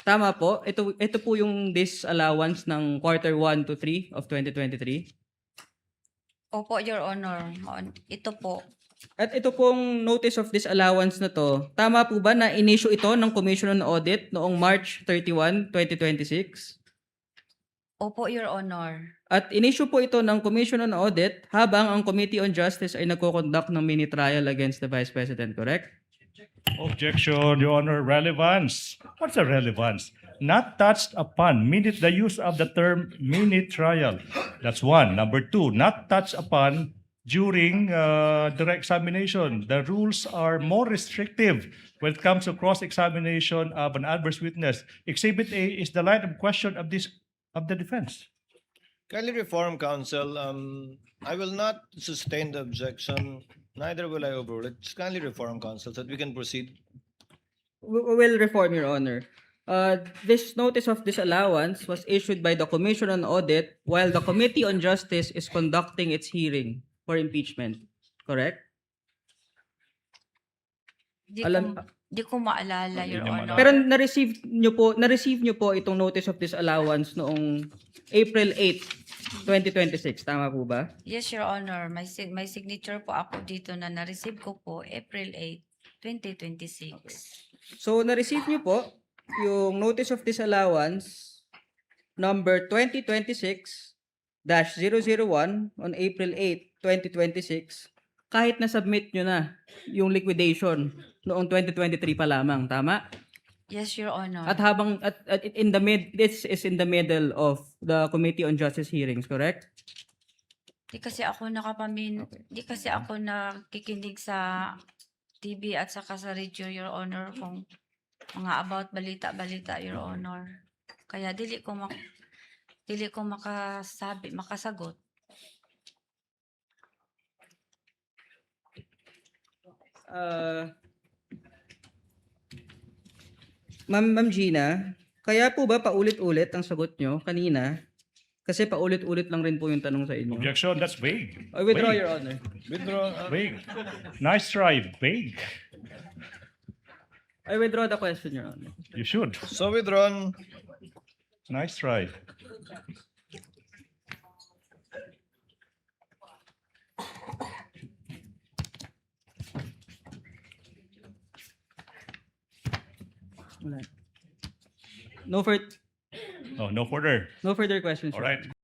Tama po. Ito po yung disallowance ng quarter 1 to 3 of 2023. Opo, Your Honor. Ito po. At ito pong notice of disallowance na to, tama po ba na in-issue ito ng Commission on Audit noong March 31, 2026? Opo, Your Honor. At in-issue po ito ng Commission on Audit habang ang Committee on Justice ay nagko-conduct ng mini trial against the Vice President, correct? Objection, Your Honor. Relevance. What's the relevance? Not touched upon. Minute the use of the term mini trial. That's one. Number two, not touched upon during direct examination. The rules are more restrictive when it comes to cross-examination of an adverse witness. Exhibit A is the line of question of the defense. Kindly reform, counsel. I will not sustain the objection. Neither will I overrule it. Just kindly reform, counsel, so that we can proceed. We will reform, Your Honor. This notice of disallowance was issued by the Commission on Audit while the Committee on Justice is conducting its hearing for impeachment. Correct? Di ko maalala, Hindi Your niya Honor. Pero na-receive nyo po itong notice of disallowance noong April 8, 2026. Tama po ba? Yes, Your Honor. May signature po ako dito na na-receive ko po April 8, 2026. So, na-receive nyo po yung notice of disallowance number 2026-001 on April 8, 2026 kahit na-submit nyo na yung liquidation noong 2023 pa lamang. Tama? Yes, Your Honor. At this is in the middle of the Committee on Justice hearings, correct? Di kasi ako nakikinig sa TV at saka sa radio, Your Honor, kung mga about balita-balita, Your Honor. Kaya dili ko makasagot. Ma'am Gina, kaya po ba paulit-ulit ang sagot nyo kanina? Kasi paulit-ulit lang rin po yung tanong sa inyo. Objection, that's vague. I withdraw, Vague. Your Honor. Withdraw. Vague. Nice try. Vague. I withdraw the question, Your Honor. You should. So withdrawn. Nice try. No, Oh, no further. no further questions. All Your right. Honor.